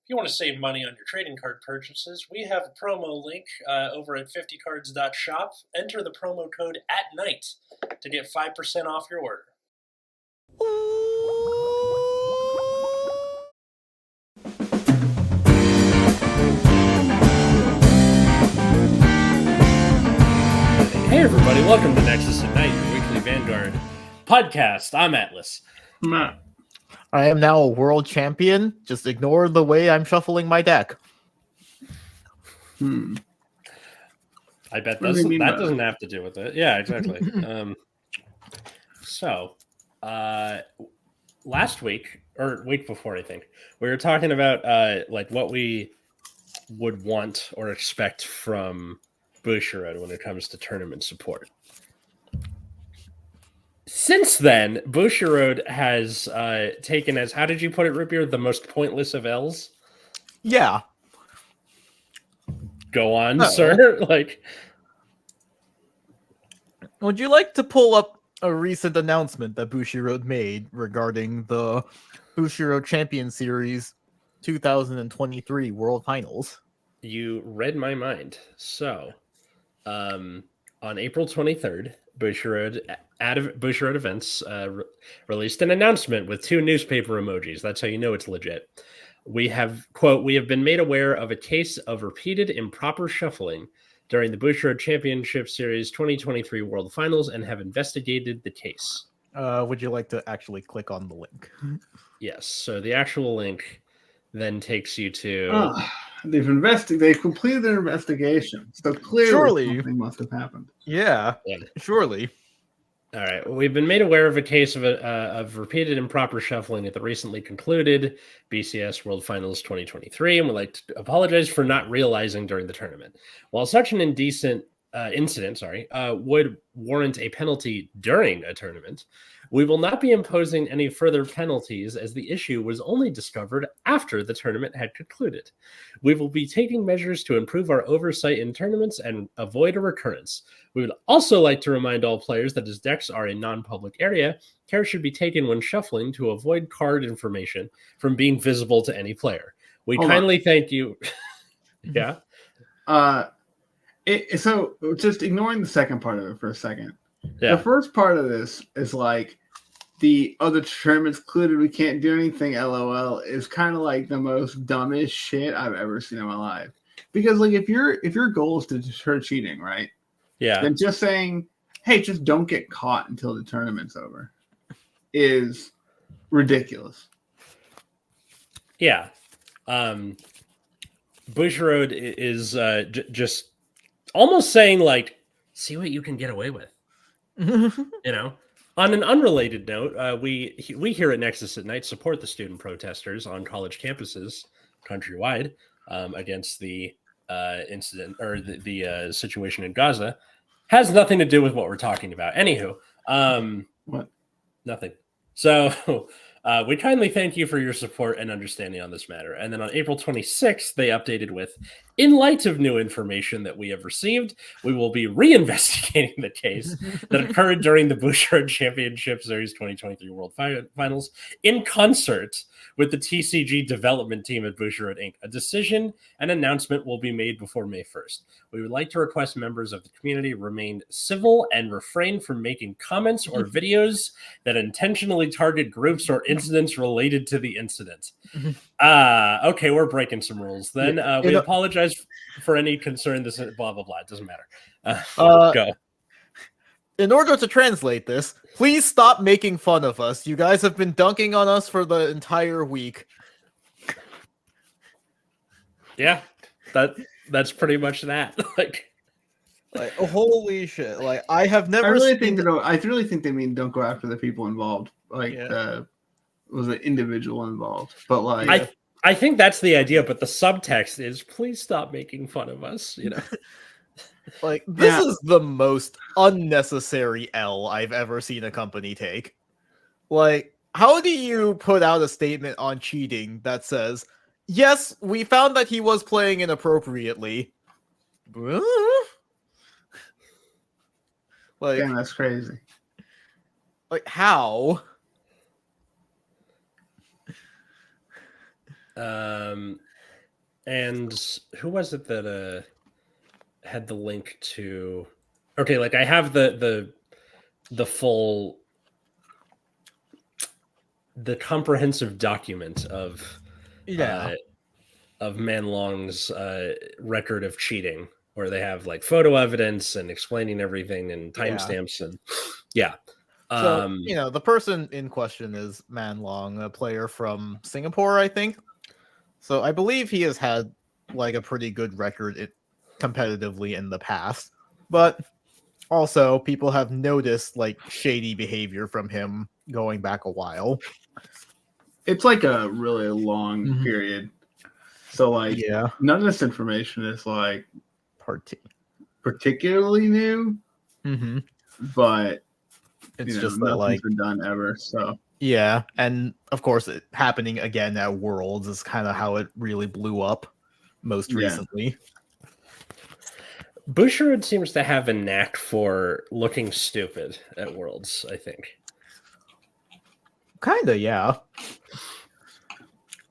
If you want to save money on your trading card purchases, we have a promo link over at 50cards.shop. Enter the promo code ATNIGHT to get 5% off your order. Hey everybody, welcome to Nexus at Night, your weekly Vanguard podcast. I'm Atlas. Matt. I am now a world champion. Just ignore the way I'm shuffling my deck. I bet that doesn't have to do with it. Yeah, exactly. Last week, or week before, I think, we were talking about like what we would want or expect from Bushiroad when it comes to tournament support. Since then, Bushiroad has taken as, how did you put it, Ripier, the most pointless of L's? Yeah. Go on, sir. Like, would you like to pull up a recent announcement that Bushiroad made regarding the Bushiroad Champion Series 2023 World Finals? You read my mind. So, on April 23rd, Bushiroad Events released an announcement with 2 newspaper emojis. That's how you know it's legit. We have, quote, "We have been made aware of a case of repeated improper shuffling during the Bushiroad Championship Series 2023 World Finals and have investigated the case." Would you like to actually click on the link? Yes. So the actual link then takes you to... They've completed their investigation. So clearly something must have happened. Yeah. Surely. All right. We've been made aware of a case of repeated improper shuffling at the recently concluded BCS World Finals 2023, and would like to apologize for not realizing during the tournament. While such an incident would warrant a penalty during a tournament, we will not be imposing any further penalties as the issue was only discovered after the tournament had concluded. We will be taking measures to improve our oversight in tournaments and avoid a recurrence. We would also like to remind all players that as decks are a non-public area, care should be taken when shuffling to avoid card information from being visible to any player. We kindly thank you. Yeah. So just ignoring the second part of it for a second. Yeah. The first part of this is like the other tournaments included, we can't do anything, LOL, is kind of like the most dumbest shit I've ever seen in my life. Because like if your goal is to deter cheating, right? Yeah. Then just saying, hey, just don't get caught until the tournament's over is ridiculous. Yeah. Bushiroad is just almost saying like, see what you can get away with. You know, on an unrelated note, we here at Nexus at Night support the student protesters on college campuses countrywide against the incident or the situation in Gaza. Has nothing to do with what we're talking about. Anywho, What? Nothing. So we kindly thank you for your support and understanding on this matter. And then on April 26th, they updated with, in light of new information that we have received, we will be reinvestigating the case that occurred during the Bushiroad Championship Series 2023 World Finals in concert with the TCG development team at Bushiroad Inc. A decision and announcement will be made before May 1st. We would like to request members of the community remain civil and refrain from making comments or videos that intentionally target groups or incidents related to the incident. Okay, we're breaking some rules then. We apologize for any concern. This blah, blah, blah. It doesn't matter. Go. In order to translate this, please stop making fun of us. You guys have been dunking on us for the entire week. Yeah, that's pretty much that. Like, holy shit! Like, I have never. I really think they mean don't go after the people involved. Like, was an individual involved, but like, I think that's the idea. But the subtext is please stop making fun of us. You know. Like, this is the most unnecessary L I've ever seen a company take. Like, how do you put out a statement on cheating that says, yes, we found that he was playing inappropriately. Like, damn, that's crazy. Like, how? And who was it that had the link to? Okay, like I have the full, the comprehensive document of Manlong's record of cheating, where they have like photo evidence and explaining everything and timestamps and So, the person in question is Manlong, a player from Singapore, I think. So I believe he has had like a pretty good record competitively in the past, but also people have noticed like shady behavior from him going back a while. It's like a really long period. So like none of this information is like particularly new. But it's just nothing's like been done ever. So yeah, and of course it happening again at Worlds is kind of how it really blew up most recently. Bushiroad seems to have a knack for looking stupid at Worlds, I think. Kinda, yeah.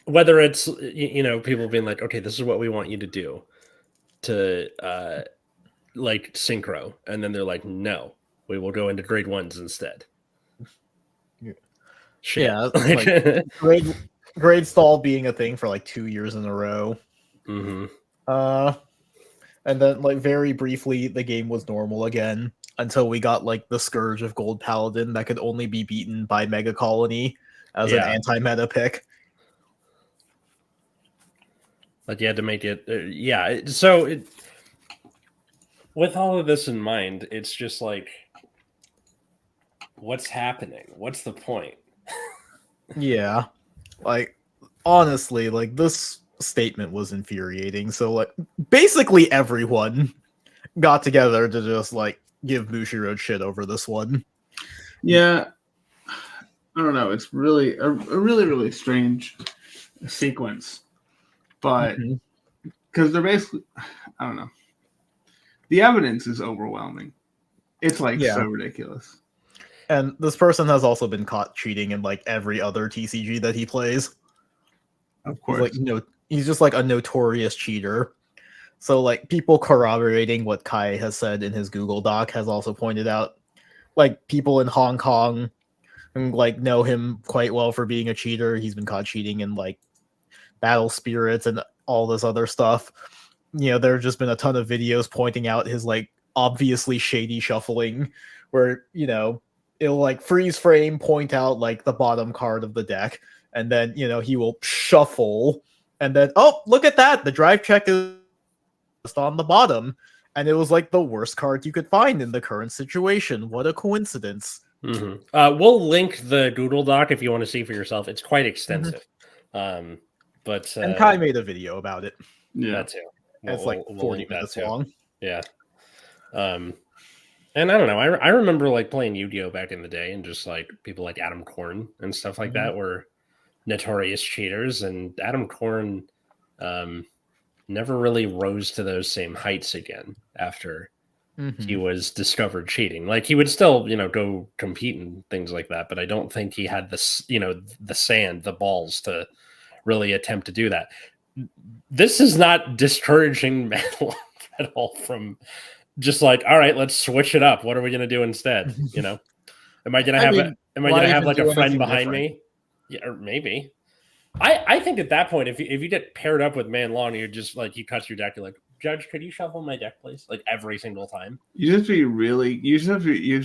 Whether it's, people being like, okay, this is what we want you to do to like synchro, and then they're like, no, we will go into grade ones instead. Shit. Yeah, like grade stall being a thing for like 2 years in a row. And then like very briefly the game was normal again until we got like the Scourge of Gold Paladin that could only be beaten by Mega Colony as an anti-meta pick. But you had to make it so with all of this in mind, it's just like, what's happening? What's the point? Yeah, like honestly, like this statement was infuriating. So like basically everyone got together to just like give Bushiroad shit over this one. Yeah, I don't know. It's really a really strange sequence, but because they're basically, I don't know. The evidence is overwhelming. It's like so ridiculous. And this person has also been caught cheating in like every other TCG that he plays. Of course. He's just like a notorious cheater. So like people corroborating what Kai has said in his Google Doc has also pointed out like people in Hong Kong and like know him quite well for being a cheater. He's been caught cheating in like Battle Spirits and all this other stuff. There have just been a ton of videos pointing out his like obviously shady shuffling where, it'll like freeze frame, point out like the bottom card of the deck, and then, he will shuffle, and then, oh, look at that, the drive check is just on the bottom, and it was like the worst card you could find in the current situation. What a coincidence. We'll link the Google Doc if you want to see for yourself. It's quite extensive. And Kai made a video about it. Yeah, that too. It's like 40 minutes long. Yeah. And I don't know. I remember like playing Yu-Gi-Oh back in the day, and just like people like Adam Korn and stuff like that were notorious cheaters, and Adam Korn never really rose to those same heights again after he was discovered cheating. Like he would still, go compete and things like that, but I don't think he had the balls to really attempt to do that. This is not discouraging Manlong at all from just like, all right, let's switch it up. What are we going to do instead? Am I going to have like a friend behind me? Yeah, or maybe. I think at that point, if you get paired up with Manlong, you're just like, you cut your deck. You're like, Judge, could you shuffle my deck, please? Like every single time. You just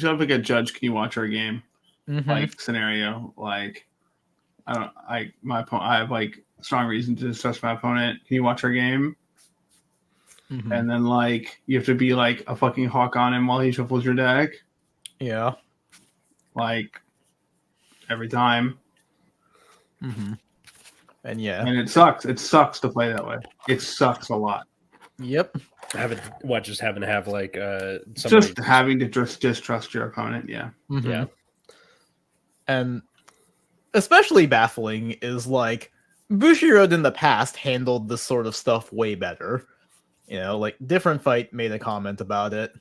have like a Judge. Can you watch our game? Like scenario. Like I have like strong reason to distrust my opponent. Can you watch our game? And then like you have to be like a fucking hawk on him while he shuffles your deck. Yeah. Like every time. And and it sucks. It sucks to play that way. It sucks a lot. Yep. Just having to have like just having to just distrust your opponent. Yeah. Yeah. And especially baffling is like Bushiroad in the past handled this sort of stuff way better. Like Different Fight made a comment about it.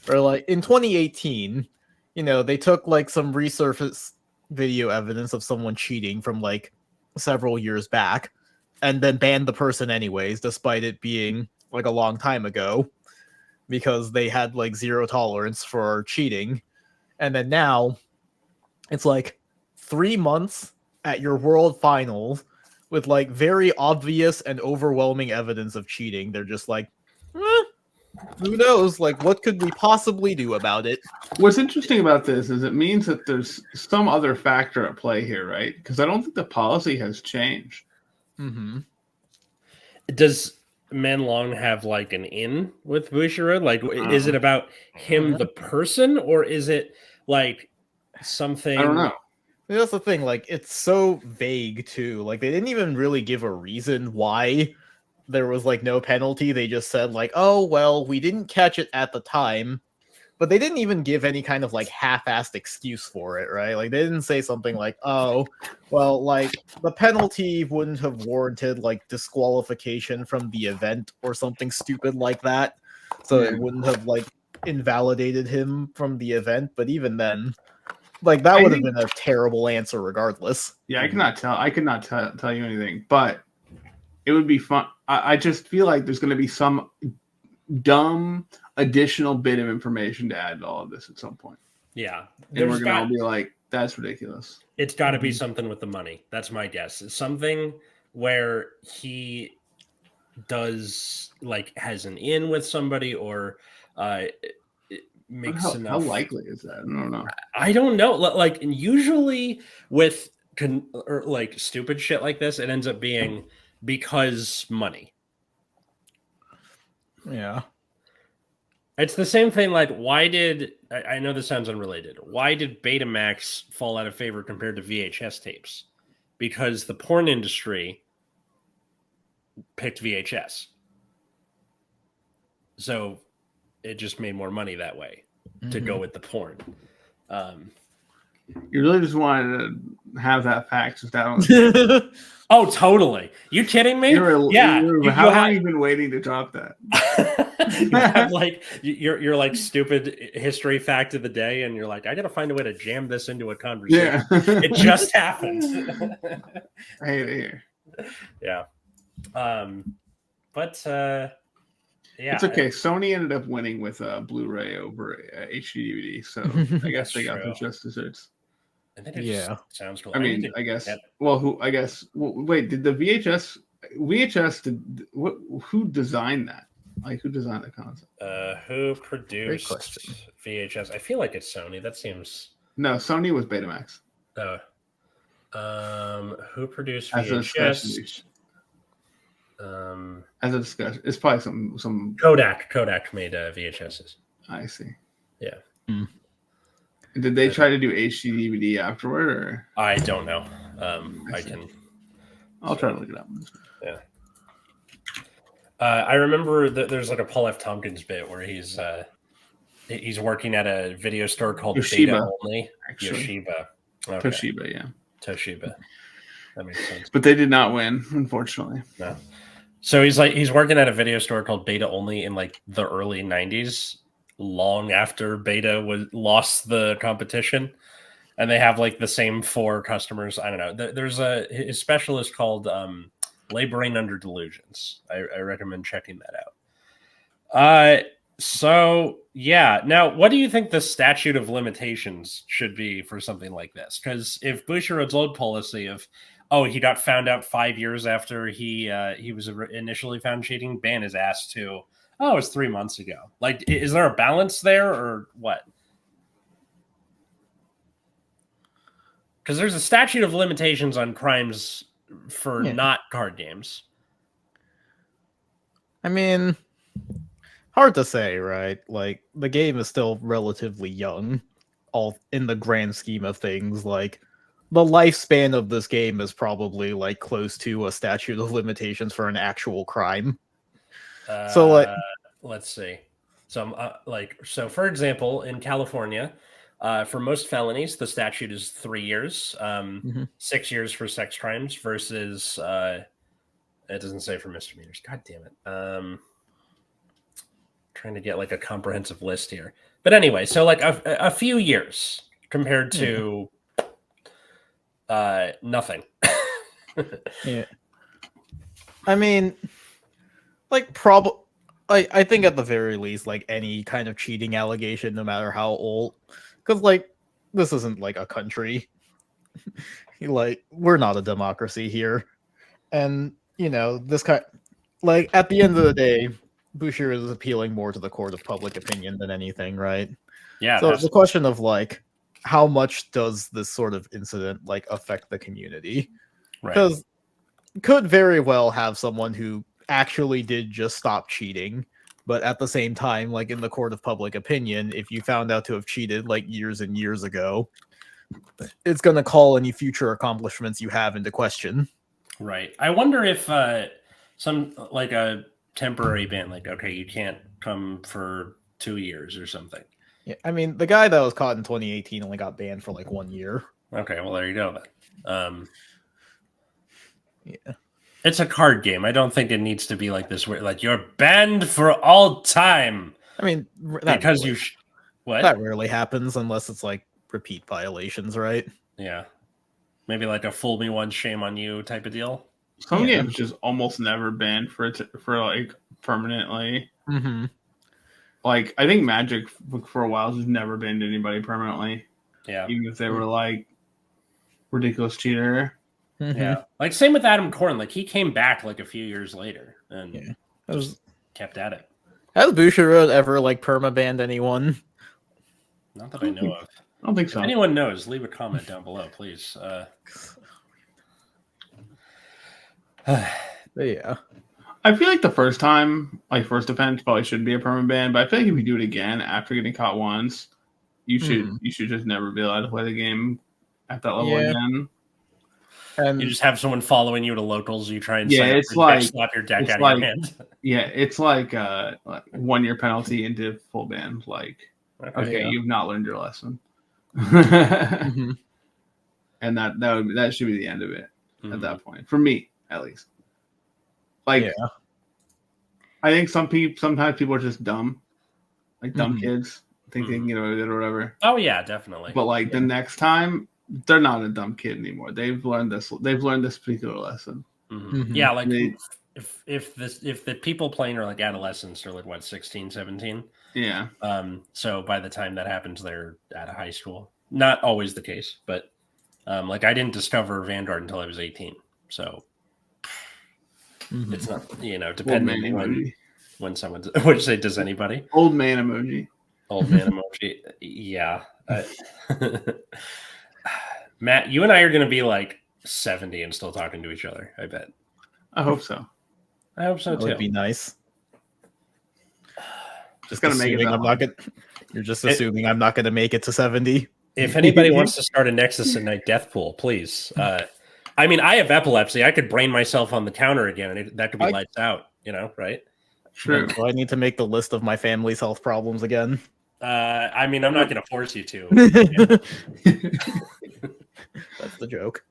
Or like in 2018, they took like some resurfaced video evidence of someone cheating from like several years back. and then banned the person anyways, despite it being like a long time ago, because they had like zero tolerance for cheating. And then now it's like 3 months at your world finals with like very obvious and overwhelming evidence of cheating. They're just like, who knows? Like, what could we possibly do about it? What's interesting about this is it means that there's some other factor at play here, right? Because I don't think the policy has changed. Mm-hmm. Does Manlong have like an in with Bushiroad? Like, is it about him, the person, or is it like something? I don't know. That's the thing. Like, it's so vague too. Like, they didn't even really give a reason why there was like no penalty. They just said like, oh well, we didn't catch it at the time, but they didn't even give any kind of like half-assed excuse for it, right? Like, they didn't say something like, oh well, like the penalty wouldn't have warranted like disqualification from the event or something stupid like that, so it wouldn't have like invalidated him from the event. But even then, like, that would have been a terrible answer regardless. Yeah, I could not tell you anything, but it would be fun. I just feel like there's going to be some dumb additional bit of information to add to all of this at some point. Yeah. And we're going to all be like, that's ridiculous. It's got to be something with the money. That's my guess. It's something where he does, like, has an in with somebody, or makes enough. How likely is that? I don't know. I don't know. Like, usually with or like stupid shit like this, it ends up being because money. Yeah. It's the same thing. Like, why did I know this sounds unrelated? Why did Betamax fall out of favor compared to VHS tapes? Because the porn industry picked VHS, so it just made more money that way to go with the porn. You really just wanted to have that fact just out. Oh, totally. You kidding me? How long have you been waiting to drop that? You have like you're like stupid history fact of the day, and you're like, I gotta find a way to jam this into a conversation. Yeah. It just happened. I hate it here. Yeah. But yeah, it's okay. Sony ended up winning with Blu-ray over HD DVD, so I guess they got the just desserts. And then it sounds cool. I mean, I guess. Well, wait, did the VHS who designed that? Like, who designed the concept? Who produced VHS? I feel like it's Sony. That seems. No, Sony was Betamax. Who produced VHS? As a discussion, it's probably some Kodak made VHSs. I see. Yeah. Did they try to do HD DVD afterward, or I don't know. I'll try to look it up. Yeah. I remember that there's like a Paul F. Tompkins bit where he's working at a video store called Toshiba, Beta Only. Actually. Toshiba. Okay. Toshiba, yeah. Toshiba. That makes sense. But they did not win, unfortunately. No. So he's working at a video store called Beta Only in like the early 90s, long after Beta lost the competition, and they have like the same 4 customers. I don't know. There's a specialist called Laboring Under Delusions. I recommend checking that out. So yeah. Now, what do you think the statute of limitations should be for something like this? Because if Bushiroad's old policy of, he got found out 5 years after he was initially found cheating, ban his ass to, it was 3 months ago. Like, is there a balance there, or what? Because there's a statute of limitations on crimes for not card games. I mean, hard to say, right? Like, the game is still relatively young, all in the grand scheme of things. Like, the lifespan of this game is probably like close to a statute of limitations for an actual crime. So, like, let's see. So for example, in California, for most felonies, the statute is 3 years, 6 years for sex crimes versus it doesn't say for misdemeanors. God damn it. Trying to get like a comprehensive list here. But anyway, so like a few years compared to nothing. Yeah. I mean, like I think at the very least, like any kind of cheating allegation, no matter how old, because like this isn't like a country. Like we're not a democracy here, and this kind, like at the end of the day, Bushiroad is appealing more to the court of public opinion than anything, right? Yeah. So the question of like, how much does this sort of incident like affect the community? Right. Because could very well have someone who actually did just stop cheating, but at the same time, like in the court of public opinion, if you found out to have cheated like years and years ago, it's going to call any future accomplishments you have into question. Right. I wonder if some like a temporary ban, like, okay, you can't come for 2 years or something. Yeah, I mean, the guy that was caught in 2018 only got banned for like 1 year. Okay, well, there you go then. Yeah. It's a card game. I don't think it needs to be like this, where like you're banned for all time. I mean, because rarely, what? That rarely happens unless it's like repeat violations, right? Yeah. Maybe like a fool me once, shame on you type of deal. Some games just almost never banned for like permanently. Mm-hmm. Like I think Magic for a while just never banned anybody permanently. Yeah. Even if they were like ridiculous cheater. Mm-hmm. Yeah. Like same with Adam Korn. Like he came back like a few years later and kept at it. Has Bushiroad ever like perma-banned anyone? Not that I know of. I don't think so. If anyone knows, leave a comment down below, please. Yeah. I feel like the first time, like first offense, probably shouldn't be a permanent ban. But I feel like if you do it again after getting caught once, you should just never be allowed to play the game at that level again. And you just have someone following you to locals. You try and slap your deck out of your hand. Yeah, it's like 1 year penalty into full ban. Like, okay, you've not learned your lesson. Mm-hmm. And that should be the end of it at that point, for me at least. Like, I think sometimes people are just dumb, like dumb kids think they can get away with it or whatever. Oh yeah, definitely. But like the next time, they're not a dumb kid anymore. They've learned this particular lesson. Mm-hmm. Yeah, like if the people playing are like adolescents or like what 16, 17. Yeah. So by the time that happens, they're out of high school. Not always the case, but like I didn't discover Vanguard until I was 18. So it's not, depending on when someone's, would you say, does anybody? Old man emoji. Old man emoji. Yeah. Matt, you and I are going to be like 70 and still talking to each other, I bet. I hope so. I hope so too. That would be nice. Just gonna make it. You're just assuming I'm not gonna make it to 70. If anybody wants to start a Nexus and Night death pool, please. I mean, I have epilepsy. I could brain myself on the counter again, and that could be lights out. Right? True. Do I need to make the list of my family's health problems again? I mean, I'm not going to force you to. That's the joke.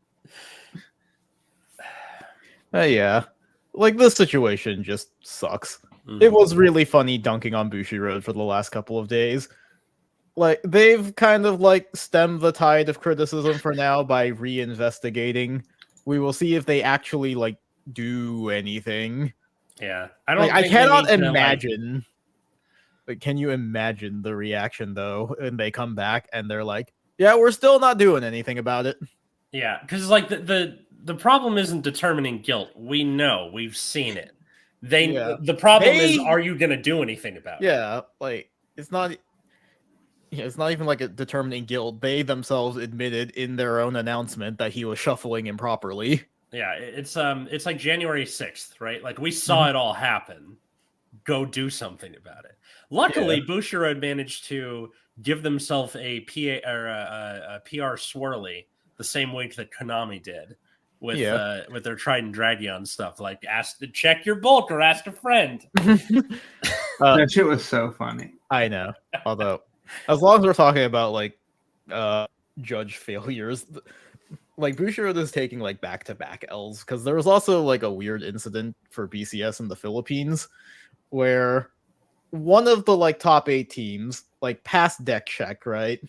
Yeah. Like, this situation just sucks. Mm-hmm. It was really funny dunking on Bushiroad for the last couple of days. Like, they've kind of, like, stemmed the tide of criticism for now by reinvestigating. We will see if they actually, like, do anything. Yeah. I cannot imagine... Like, can you imagine the reaction, though, when they come back and they're like, yeah, we're still not doing anything about it. Yeah, because, like, the problem isn't determining guilt. We know. We've seen it. The problem is, are you going to do anything about it? Yeah, like, it's not even like a determining guilt. They themselves admitted in their own announcement that he was shuffling improperly. Yeah, it's like January 6th, right? Like, we saw it all happen. Go do something about it. Luckily, Bushiroad managed to give themselves a PR swirly the same week that Konami did with their Trident Dragon stuff. Like, ask to check your bulk or ask a friend. That shit was so funny. I know. Although, as long as we're talking about like judge failures, like Bushiroad is taking like back-to-back L's because there was also like a weird incident for BCS in the Philippines where one of the like top 8 teams like passed deck check, right?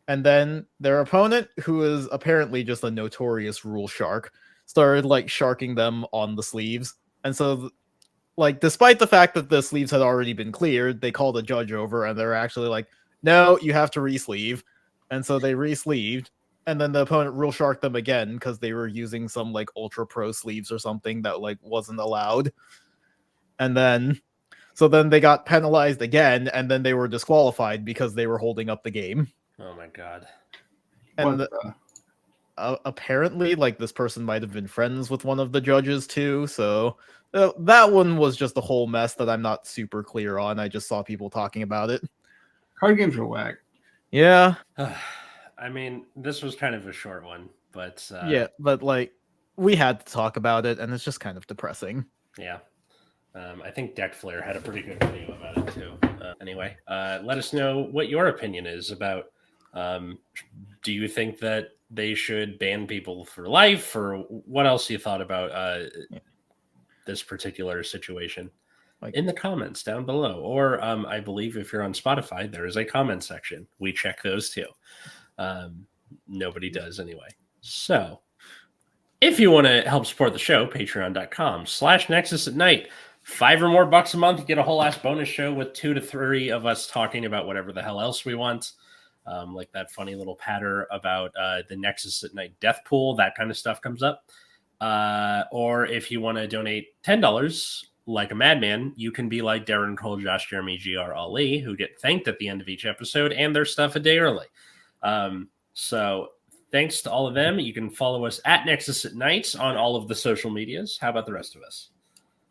And then their opponent, who is apparently just a notorious rule shark, started like sharking them on the sleeves. And so, like, despite the fact that the sleeves had already been cleared, they called a judge over and they're actually like, no, you have to re-sleeve. And so they re-sleeved. And then the opponent rule sharked them again because they were using some like ultra pro sleeves or something that like wasn't allowed. And then they got penalized again, and then they were disqualified because they were holding up the game. Oh my god. And apparently, like, this person might have been friends with one of the judges too. So that one was just a whole mess that I'm not super clear on. I just saw people talking about it. Card games are whack. Yeah. I mean, this was kind of a short one, but yeah, but like we had to talk about it, and it's just kind of depressing. Yeah. I think Deck Flare had a pretty good video about it too. Anyway, let us know what your opinion is about. Do you think that they should ban people for life, or what else you thought about this particular situation? Like, in the comments down below, or I believe if you're on Spotify, there is a comment section. We check those too. Nobody does anyway. So if you want to help support the show, patreon.com/Nexus at Night. $5 or more a month, you get a whole ass bonus show with 2 to 3 of us talking about whatever the hell else we want. Like that funny little patter about the Nexus at Night death pool, that kind of stuff comes up. Or if you want to donate $10 like a madman, you can be like Darren, Cole, Josh, Jeremy, GR, Ali, who get thanked at the end of each episode and their stuff a day early. So thanks to all of them. You can follow us at Nexus at Night on all of the social medias. How about the rest of us?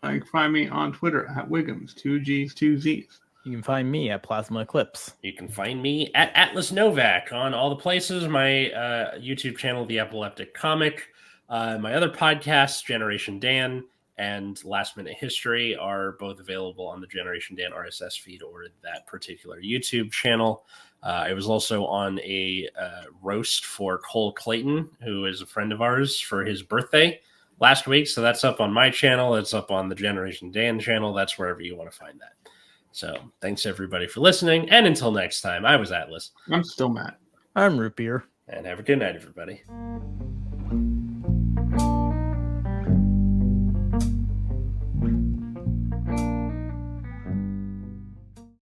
You can find me on Twitter at Wiggums, 2 G's, 2 Z's. You can find me at Plasma Eclipse. You can find me at Atlas Novak on all the places. My YouTube channel, The Epileptic Comic. My other podcasts, Generation Dan and Last Minute History, are both available on the Generation Dan RSS feed or that particular YouTube channel. I was also on a roast for Cole Clayton, who is a friend of ours, for his birthday last week. So that's up on my channel. It's up on the Generation Dan channel. That's wherever you want to find that. So thanks everybody for listening. And until next time, I was Atlas. I'm still Matt. I'm Root Beer. And have a good night, everybody.